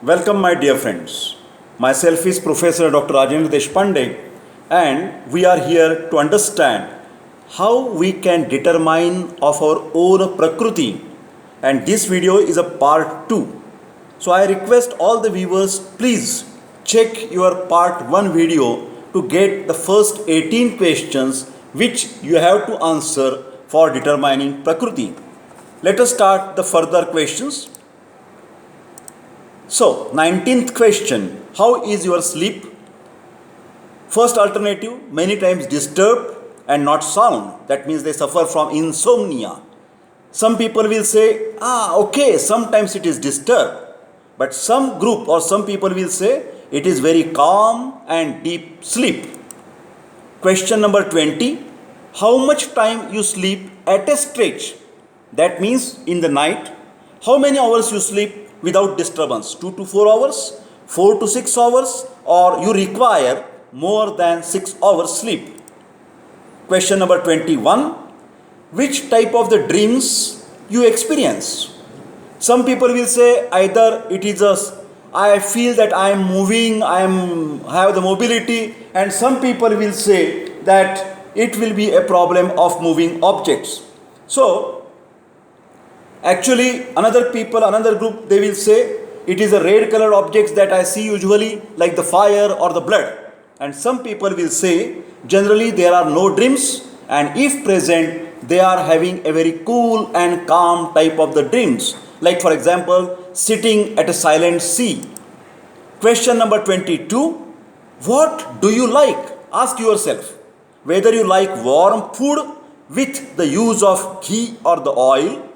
Welcome, my dear friends. Myself is Professor Dr. Deshpande, and we are here to understand how we can determine of our own Prakruti. And this video is a part 2. So I request all the viewers, please check your part 1 video to get the first 18 questions which you have to answer for determining Prakruti. Let us start the further questions. So, 19th question, how is your sleep? First alternative, many times disturbed and not sound. That means they suffer from insomnia. Some people will say, okay, sometimes it is disturbed. But some group or some people will say, it is very calm and deep sleep. Question number 20, how much time you sleep at a stretch? That means in the night, how many hours you sleep without disturbance? 2 to 4 hours, 4 to 6 hours, or you require more than 6 hours sleep? Question number 21, which type of the dreams you experience? Some people will say either it is I feel that I am moving, have the mobility, and some people will say that it will be a problem of moving objects. So actually, another group, they will say it is a red colored objects that I see usually, like the fire or the blood. And some people will say generally there are no dreams, and if present, they are having a very cool and calm type of the dreams. Like for example, sitting at a silent sea. Question number 22, what do you like? Ask yourself whether you like warm food with the use of ghee or the oil,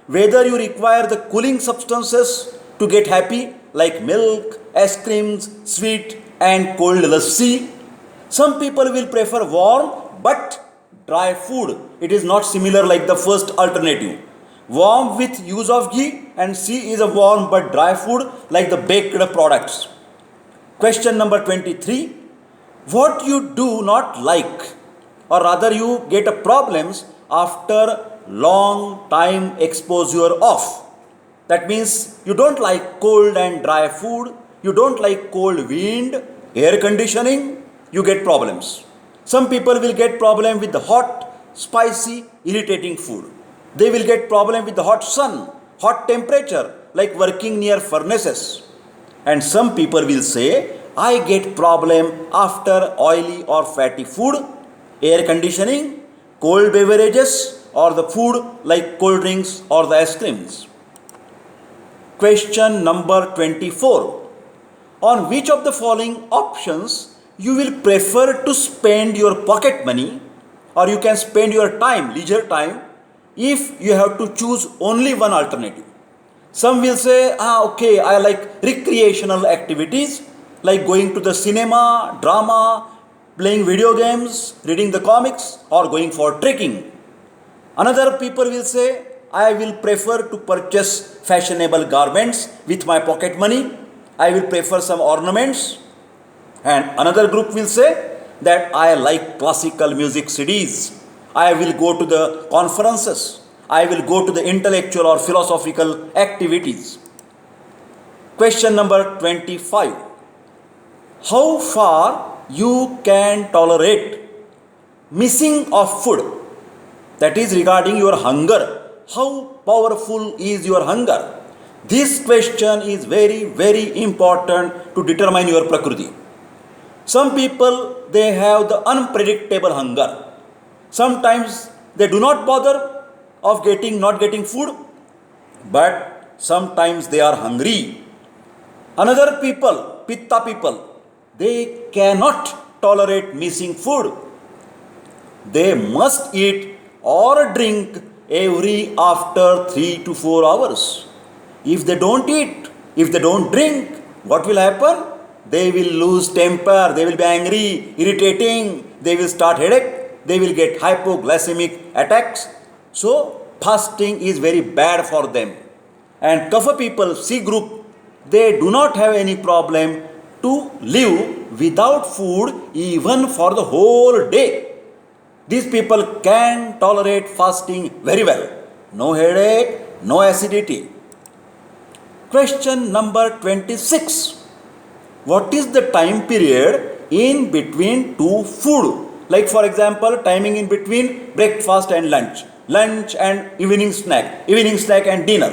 whether you require the cooling substances to get happy, like milk, ice creams, sweet and cold lassi. Some people will prefer warm but dry food. It is not similar like the first alternative. Warm with use of ghee, and C is a warm but dry food like the baked products. Question number 23. What you do not like, or rather you get a problems after long time exposure of. That means you don't like cold and dry food, you don't like cold wind, air conditioning, you get problems. Some people will get problem with the hot, spicy, irritating food. They will get problem with the hot sun, hot temperature, like working near furnaces. And some people will say, I get problem after oily or fatty food, air conditioning, cold beverages, or the food like cold drinks or the ice creams. Question number 24. On which of the following options you will prefer to spend your pocket money, or you can spend your time, leisure time, if you have to choose only one alternative? Some will say, okay, I like recreational activities like going to the cinema, drama, playing video games, reading the comics, or going for trekking. Another people will say, I will prefer to purchase fashionable garments with my pocket money. I will prefer some ornaments. And another group will say that I like classical music CDs. I will go to the conferences. I will go to the intellectual or philosophical activities. Question number 25. How far you can tolerate missing of food? That is regarding your hunger. How powerful is your hunger? This question is very, very important to determine your Prakruti. Some people, they have the unpredictable hunger. Sometimes they do not bother of not getting food, but sometimes they are hungry. Another people, Pitta people, they cannot tolerate missing food. They must eat or drink every after 3 to 4 hours. If they don't eat, if they don't drink, what will happen? They will lose temper, they will be angry, irritating, they will start headache, they will get hypoglycemic attacks. So fasting is very bad for them. And Kapha people, C group, they do not have any problem to live without food even for the whole day. These people can tolerate fasting very well. No headache, no acidity. Question number 26. What is the time period in between two food? Like for example, timing in between breakfast and lunch and evening snack and dinner.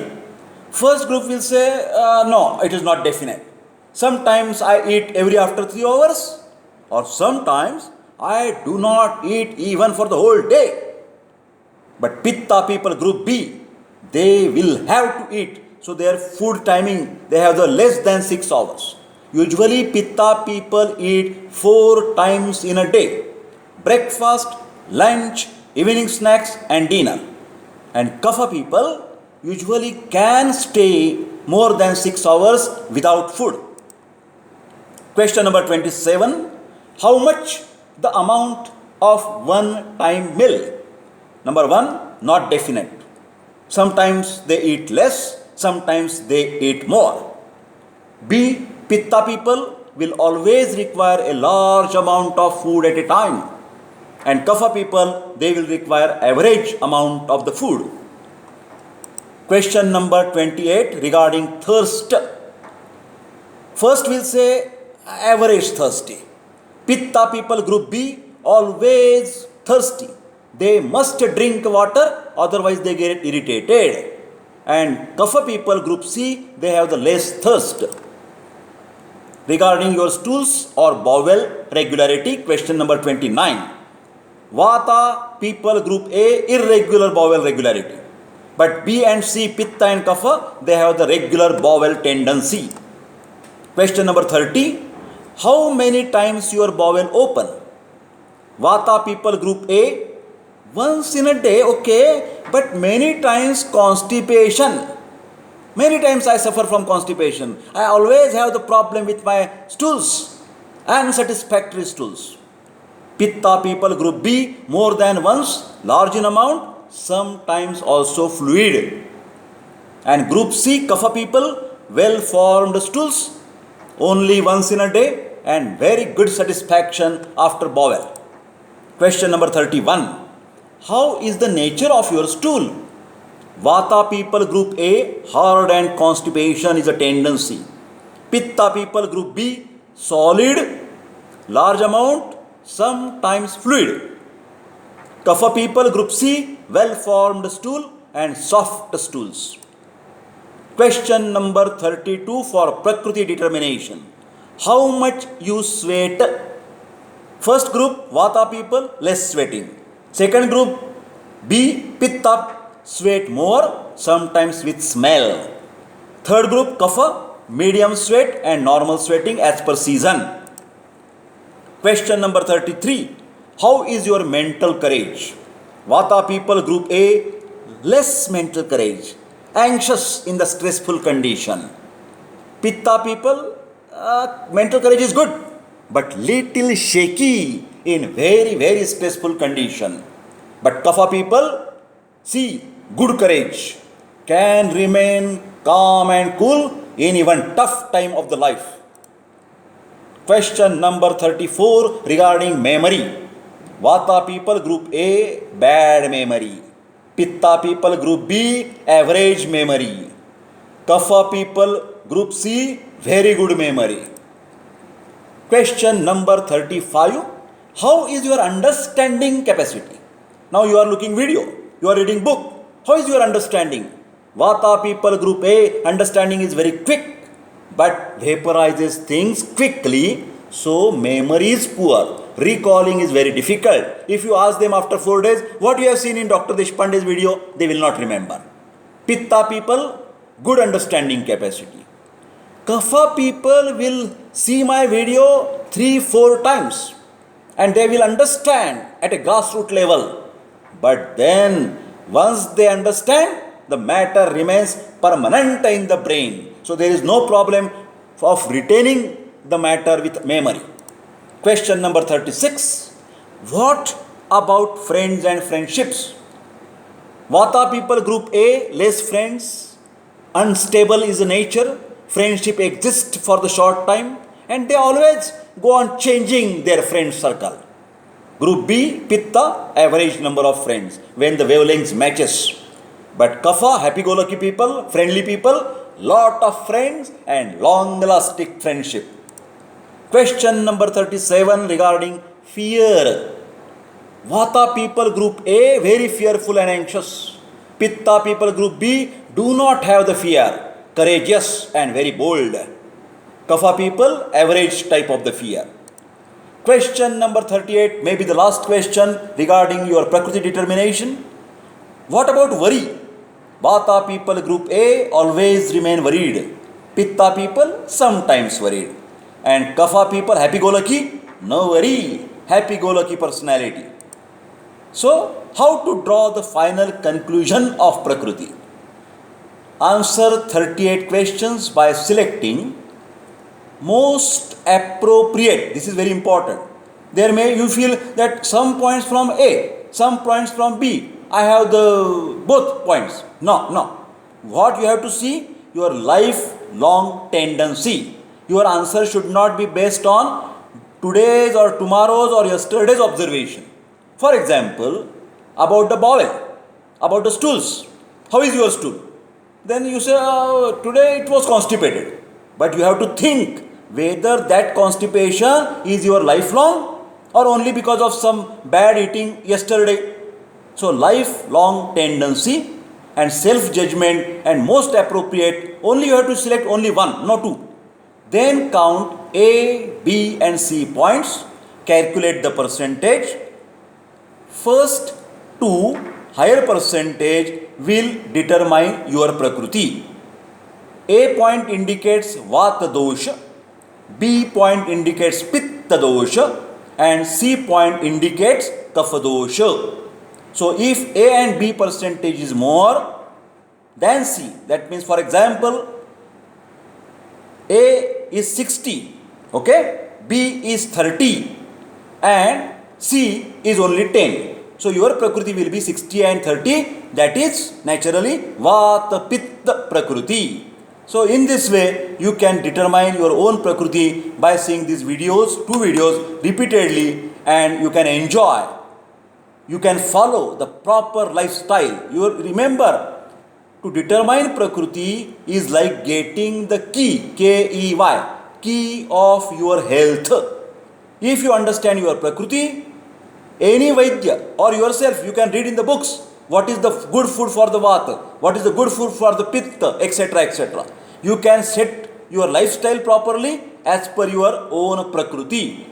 First group will say, no, it is not definite. Sometimes I eat every after 3 hours, or sometimes I do not eat even for the whole day. But Pitta people group B, they will have to eat. So their food timing, they have the less than 6 hours. Usually Pitta people eat 4 times in a day. Breakfast, lunch, evening snacks and dinner. And Kapha people usually can stay more than 6 hours without food. Question number 27. How much the amount of one time meal? Number 1, not definite. Sometimes they eat less, sometimes they eat more. B. Pitta people will always require a large amount of food at a time. And Kapha people, they will require average amount of the food. Question number 28 regarding thirst. First we'll say average thirsty. Pitta people group B always thirsty. They must drink water, otherwise they get irritated. And Kapha people group C, they have the less thirst. Regarding your stools or bowel regularity, question number 29. Vata people group A, irregular bowel regularity. But B and C, Pitta and Kapha, they have the regular bowel tendency. Question number 30. How many times your bowel open? Vata people group A, once in a day, okay, but many times constipation. Many times I suffer from constipation. I always have the problem with my stools, unsatisfactory stools. Pitta people group B, more than once, large in amount, sometimes also fluid. And group C, Kapha people, well formed stools, only once in a day and very good satisfaction after bowel. Question number 31. How is the nature of your stool? Vata people group A, hard and constipation is a tendency. Pitta people group B, solid, large amount, sometimes fluid. Kapha people group C, well formed stool and soft stools. Question number 32 for Prakruti determination. How much you sweat? First group, Vata people, less sweating. Second group, B, Pitta, sweat more, sometimes with smell. Third group, Kapha, medium sweat and normal sweating as per season. Question number 33. How is your mental courage? Vata people group A, less mental courage, anxious in the stressful condition. Pitta people, mental courage is good, but little shaky in very stressful condition. But Kapha people, see, good courage, can remain calm and cool in even tough time of the life. Question number 34 regarding memory. Vata people group A, bad memory. Pitta people group B, average memory. Kapha people group C, very good memory. Question number 35. How is your understanding capacity? Now you are looking video, you are reading book. How is your understanding? Vata people group A, understanding is very quick, but vaporizes things quickly, so memory is poor. Recalling is very difficult. If you ask them after 4 days, what you have seen in Dr. Deshpande's video, they will not remember. Pitta people, good understanding capacity. Kapha people will see my video 3-4 times and they will understand at a grassroots level. But then, once they understand, the matter remains permanent in the brain. So there is no problem of retaining the matter with memory. Question number 36. What about friends and friendships? Vata people group A, less friends, unstable is the nature, friendship exists for the short time and they always go on changing their friend circle. Group B, Pitta, average number of friends when the wavelengths matches. But Kapha, happy-go-lucky people, friendly people, lot of friends and long lasting friendship. Question number 37 regarding fear. Vata people group A, very fearful and anxious. Pitta people group B, do not have the fear, courageous and very bold. Kapha people, average type of the fear. Question number 38, maybe the last question regarding your Prakruti determination. What about worry? Vata people group A always remain worried. Pitta people sometimes worried. And Kapha people happy-go-lucky? No worry, happy-go-lucky personality. So, how to draw the final conclusion of Prakruti? Answer 38 questions by selecting most appropriate. This is very important. There may you feel that some points from A, some points from B. I have the both points. No. What you have to see? Your lifelong tendency. Your answer should not be based on today's or tomorrow's or yesterday's observation. For example, about the bowel, about the stools. How is your stool? Then you say, today it was constipated. But you have to think whether that constipation is your lifelong or only because of some bad eating yesterday. So lifelong tendency and self-judgment and most appropriate, only you have to select only one, no two. Then count A, B and C points, calculate the percentage. First two higher percentage will determine your Prakruti. A point indicates Vata dosha, B point indicates Pitta dosha and C point indicates Kapha dosha. So if A and B percentage is more than C, that means for example A is 60, okay, B is 30 and C is only 10. So your Prakruti will be 60 and 30, that is naturally Vata Pitta Prakruti. So in this way you can determine your own Prakruti by seeing these videos, two videos repeatedly, and you can enjoy. You can follow the proper lifestyle. You remember, to determine Prakruti is like getting the key, K-E-Y, key of your health. If you understand your Prakruti, any Vaidya or yourself, you can read in the books what is the good food for the Vata, what is the good food for the Pitta, etc. etc. You can set your lifestyle properly as per your own Prakruti.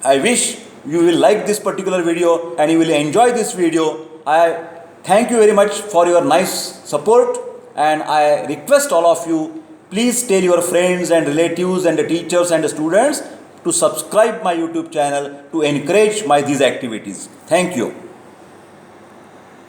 I wish you will like this particular video and you will enjoy this video. I thank you very much for your nice support, and I request all of you, please tell your friends and relatives and the teachers and the students to subscribe my YouTube channel to encourage these activities. Thank you.